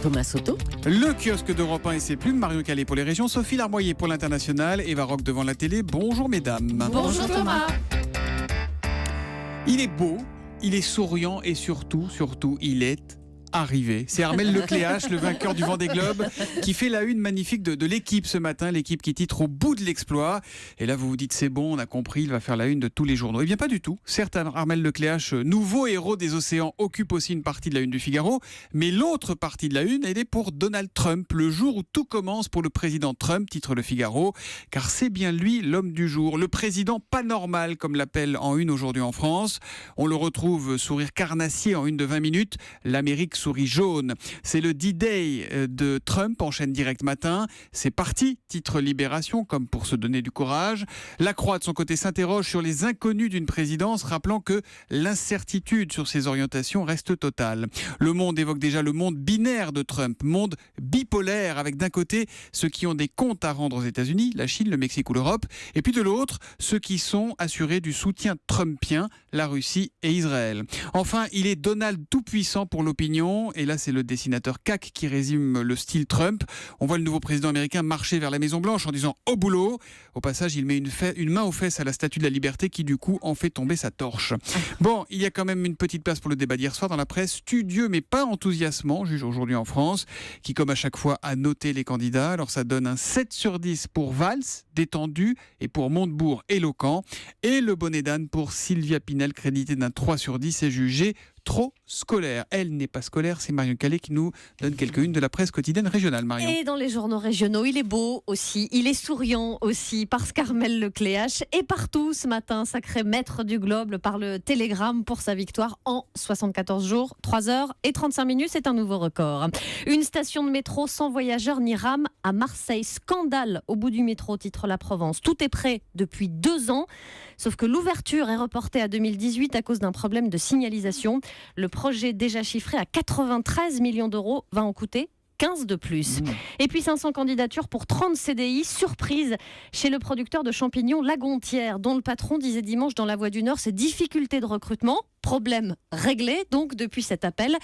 Thomas Soto. Le kiosque d'Europe 1 et ses plumes, Marion Calais pour les régions, Sophie Larmoyer pour l'international, Eva Rock devant la télé. Bonjour mesdames. Bonjour Thomas. Il est beau, il est souriant et surtout, il est arrivé. C'est Armel Lecléache, le vainqueur du Vendée Globe, qui fait la une magnifique de l'équipe ce matin, l'équipe qui titre au bout de l'exploit. Et là, vous vous dites, c'est bon, on a compris, il va faire la une de tous les journaux. Eh bien, pas du tout. Certes, Armel Lecléache, nouveau héros des océans, occupe aussi une partie de la une du Figaro, mais l'autre partie de la une, elle est pour Donald Trump, le jour où tout commence pour le président Trump, titre le Figaro, car c'est bien lui l'homme du jour, le président pas normal, comme l'appelle en une aujourd'hui en France. On le retrouve sourire carnassier en une de 20 minutes. L'Amérique souris jaune. C'est le D-Day de Trump, enchaîne direct matin. C'est parti, titre Libération, comme pour se donner du courage. La Croix, de son côté, s'interroge sur les inconnus d'une présidence, rappelant que l'incertitude sur ses orientations reste totale. Le Monde évoque déjà le monde binaire de Trump, monde bipolaire, avec d'un côté ceux qui ont des comptes à rendre aux États-Unis, la Chine, le Mexique ou l'Europe, et puis de l'autre, ceux qui sont assurés du soutien trumpien, la Russie et Israël. Enfin, il est Donald tout-puissant pour l'opinion. Et là, c'est le dessinateur CAC qui résume le style Trump. On voit le nouveau président américain marcher vers la Maison-Blanche en disant « au boulot ». Au passage, il met une main aux fesses à la Statue de la Liberté qui, du coup, en fait tomber sa torche. Bon, il y a quand même une petite place pour le débat d'hier soir dans la presse. Studieux, mais pas enthousiasmant, juge aujourd'hui en France, qui, comme à chaque fois, a noté les candidats. Alors, ça donne un 7 sur 10 pour Valls, détendu, et pour Montebourg, éloquent. Et le bonnet d'âne pour Sylvia Pinel, crédité d'un 3 sur 10 et jugé trop scolaire. Elle n'est pas scolaire, c'est Marion Calais qui nous donne quelques-unes de la presse quotidienne régionale. Marion. Et dans les journaux régionaux, il est beau aussi, il est souriant aussi, parce qu'Armel Lecléache est partout ce matin, sacré maître du globe par le Télégramme pour sa victoire en 74 jours, 3 heures et 35 minutes, c'est un nouveau record. Une station de métro sans voyageurs ni rame à Marseille. Scandale au bout du métro, titre La Provence. Tout est prêt depuis 2 ans, sauf que l'ouverture est reportée à 2018 à cause d'un problème de signalisation. Le projet déjà chiffré à 93 millions d'euros va en coûter 15 de plus. Et puis 500 candidatures pour 30 CDI. Surprise chez le producteur de champignons La Gontière, dont le patron disait dimanche dans La Voix du Nord ses difficultés de recrutement. Problème réglé donc depuis cet appel.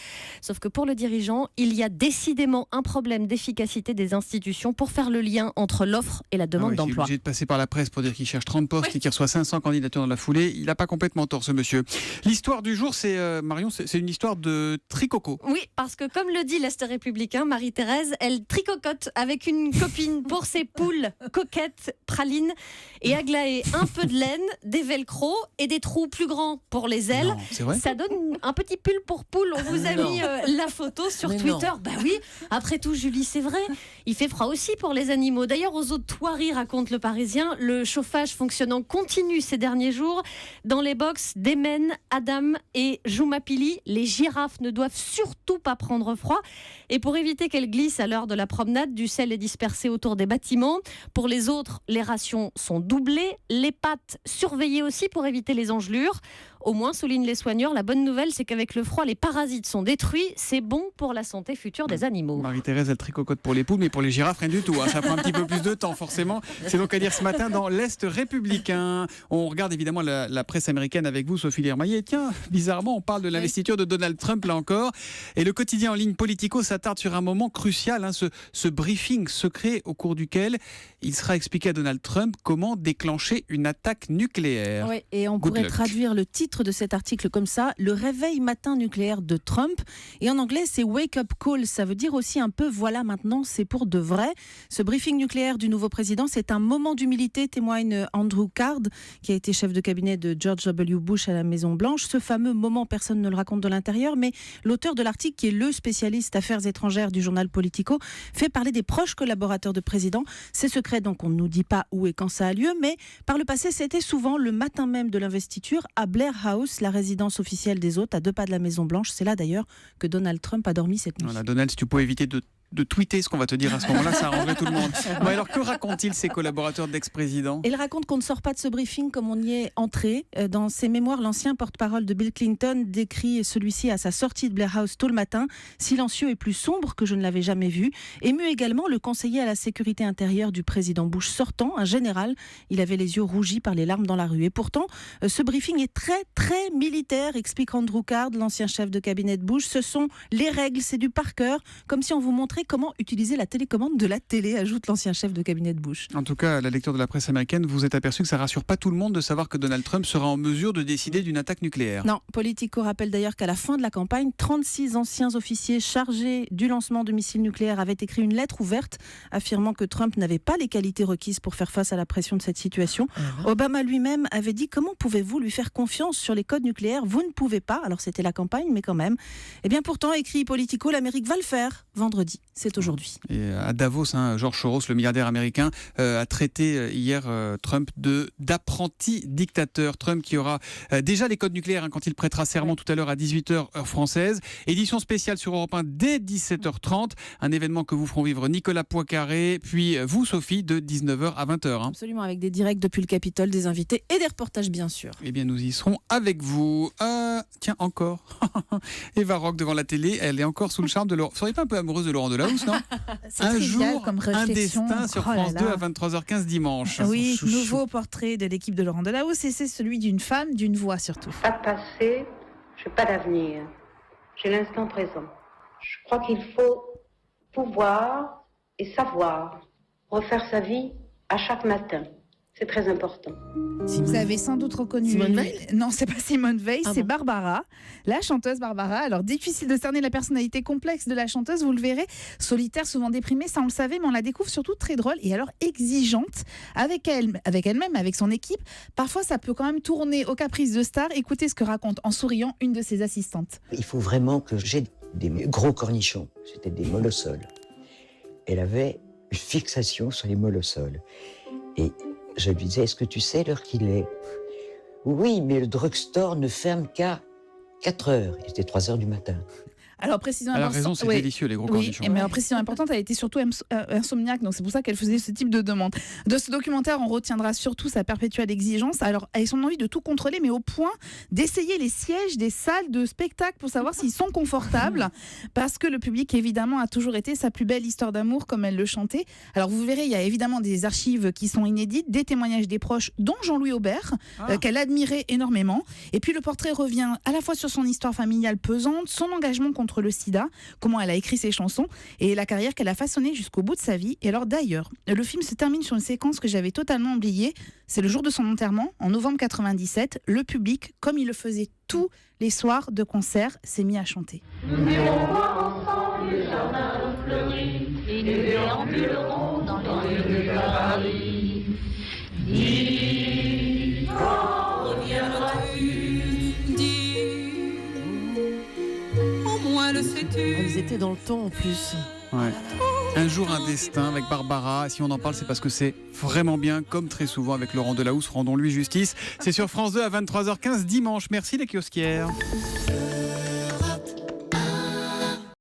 Sauf que pour le dirigeant, il y a décidément un problème d'efficacité des institutions pour faire le lien entre l'offre et la demande d'emploi. Il est obligé de passer par la presse pour dire qu'il cherche 30 postes et qu'il reçoit 500 candidatures dans la foulée. Il n'a pas complètement tort ce monsieur. L'histoire du jour, c'est Marion, c'est une histoire de tricoco. Oui, parce que comme le dit l'Est républicain, Marie-Thérèse, elle tricocote avec une copine pour ses poules coquettes, pralines et Aglaé. Un peu de laine, des velcro et des trous plus grands pour les ailes. Non, c'est vrai ? Ça donne un petit pull pour poule. On vous a mis la photo sur Twitter. Bah oui, après tout, Julie, c'est vrai. Il fait froid aussi pour les animaux. D'ailleurs, aux eaux de Thoiry, raconte le Parisien, le chauffage fonctionne en continu ces derniers jours. Dans les box d'Emen, Adam et Joumapili, les girafes ne doivent surtout pas prendre froid. Et pour éviter qu'elles glissent à l'heure de la promenade, du sel est dispersé autour des bâtiments. Pour les autres, les rations sont doublées. Les pattes surveillées aussi pour éviter les engelures. Au moins, soulignent les soigneurs, la bonne nouvelle, c'est qu'avec le froid, les parasites sont détruits. C'est bon pour la santé future des animaux. Marie-Thérèse, elle tricocote pour les poules, mais pour les girafes, rien du tout. Ça prend un petit peu plus de temps, forcément. C'est donc à dire ce matin dans l'Est républicain. On regarde évidemment la presse américaine avec vous, Sophie Larmoyer. Tiens, bizarrement, on parle de l'investiture de Donald Trump, là encore. Et le quotidien en ligne Politico s'attarde sur un moment crucial, ce briefing secret au cours duquel il sera expliqué à Donald Trump comment déclencher une attaque nucléaire. Oui, et on pourrait traduire le titre de cet article comme ça, le réveil matin nucléaire de Trump. Et en anglais, c'est wake up call. Ça veut dire aussi un peu, voilà, maintenant, c'est pour de vrai. Ce briefing nucléaire du nouveau président, c'est un moment d'humilité, témoigne Andrew Card, qui a été chef de cabinet de George W. Bush à la Maison-Blanche. Ce fameux moment, personne ne le raconte de l'intérieur, mais l'auteur de l'article, qui est le spécialiste affaires étrangères du journal Politico, fait parler des proches collaborateurs de président. C'est secret, donc on ne nous dit pas où et quand ça a lieu, mais par le passé, c'était souvent le matin même de l'investiture à Blair House, la résidence officielle des hôtes, à 2 pas de la Maison-Blanche. C'est là d'ailleurs que Donald Trump a dormi cette nuit. Voilà, Donald, si tu pouvais éviter de de tweeter ce qu'on va te dire à ce moment-là, ça arrangerait tout le monde. Bon, alors, que racontent-ils ces collaborateurs d'ex-présidents ? Il raconte qu'on ne sort pas de ce briefing comme on y est entré. Dans ses mémoires, l'ancien porte-parole de Bill Clinton décrit celui-ci à sa sortie de Blair House tôt le matin, silencieux et plus sombre que je ne l'avais jamais vu. Ému également le conseiller à la sécurité intérieure du président Bush sortant, un général. Il avait les yeux rougis par les larmes dans la rue. Et pourtant, ce briefing est très, très militaire, explique Andrew Card, l'ancien chef de cabinet de Bush. Ce sont les règles, c'est du par cœur, comme si on vous montrait comment utiliser la télécommande de la télé, ajoute l'ancien chef de cabinet de Bush. En tout cas, à la lecture de la presse américaine, vous êtes aperçu que ça rassure pas tout le monde de savoir que Donald Trump sera en mesure de décider d'une attaque nucléaire. Non, Politico rappelle d'ailleurs qu'à la fin de la campagne, 36 anciens officiers chargés du lancement de missiles nucléaires avaient écrit une lettre ouverte affirmant que Trump n'avait pas les qualités requises pour faire face à la pression de cette situation. Obama lui-même avait dit: comment pouvez-vous lui faire confiance sur les codes nucléaires ? Vous ne pouvez pas. Alors c'était la campagne, mais quand même. Eh bien pourtant, écrit Politico, l'Amérique va le faire vendredi. C'est aujourd'hui. Et à Davos, George Soros, le milliardaire américain, a traité hier Trump d'apprenti dictateur. Trump qui aura déjà les codes nucléaires quand il prêtera serment tout à l'heure à 18h heure française. Édition spéciale sur Europe 1 dès 17h30. Un événement que vous feront vivre Nicolas Poincaré, puis vous Sophie, de 19h à 20h. Absolument, avec des directs depuis le Capitole, des invités et des reportages bien sûr. Eh bien nous y serons avec vous. Tiens, encore. Eva Rock devant la télé, elle est encore sous le charme de Laurent. Vous seriez pas un peu amoureuse de Laurent Delahousse, non ? Un jour, comme un réflexion. destin sur France 2 à 23h15 dimanche. Oui, nouveau portrait de l'équipe de Laurent Delahousse, et c'est celui d'une femme, d'une voix surtout. Pas de passé, j'ai pas d'avenir. J'ai l'instant présent. Je crois qu'il faut pouvoir et savoir refaire sa vie à chaque matin. C'est très important. Vous avez sans doute reconnu... Simone Veil ? Non, c'est pas Simone Veil, Ah c'est bon. Barbara, la chanteuse Barbara. Alors, difficile de cerner la personnalité complexe de la chanteuse, vous le verrez. Solitaire, souvent déprimée, ça on le savait, mais on la découvre surtout très drôle et alors exigeante avec elle-même, avec son équipe. Parfois, ça peut quand même tourner aux caprices de star. Écoutez ce que raconte en souriant une de ses assistantes. Il faut vraiment que j'ai des gros cornichons. C'était des molossols. Elle avait une fixation sur les molossols. Et je lui disais: est-ce que tu sais l'heure qu'il est ? Oui, mais le drugstore ne ferme qu'à 4 heures. Il était 3 heures du matin. Alors, précision Elle a importante. raison, c'est Oui. délicieux les gros Oui, cornichons. mais en précision importante, elle était surtout insomniaque, donc c'est pour ça qu'elle faisait ce type de demande. De ce documentaire, on retiendra surtout sa perpétuelle exigence, alors avec son envie de tout contrôler, mais au point d'essayer les sièges des salles de spectacle pour savoir s'ils sont confortables, parce que le public, évidemment, a toujours été sa plus belle histoire d'amour, comme elle le chantait. Alors vous verrez, il y a évidemment des archives qui sont inédites, des témoignages des proches, dont Jean-Louis Aubert, qu'elle admirait énormément. Et puis le portrait revient à la fois sur son histoire familiale pesante, son engagement contre le sida, comment elle a écrit ses chansons et la carrière qu'elle a façonnée jusqu'au bout de sa vie. Et alors d'ailleurs, le film se termine sur une séquence que j'avais totalement oubliée. C'est le jour de son enterrement, en novembre 97. Le public, comme il le faisait tous les soirs de concert, s'est mis à chanter. Nous irons voir ensemble le jardin fleuri et nous déambulerons dans les rues de Paris. Dis, quand reviendras-tu ? Ils étaient dans le temps en plus. Ouais. Un jour, un destin avec Barbara. Si on en parle, c'est parce que c'est vraiment bien, comme très souvent avec Laurent Delahousse. Rendons-lui justice. C'est sur France 2 à 23h15 dimanche. Merci les kiosquières.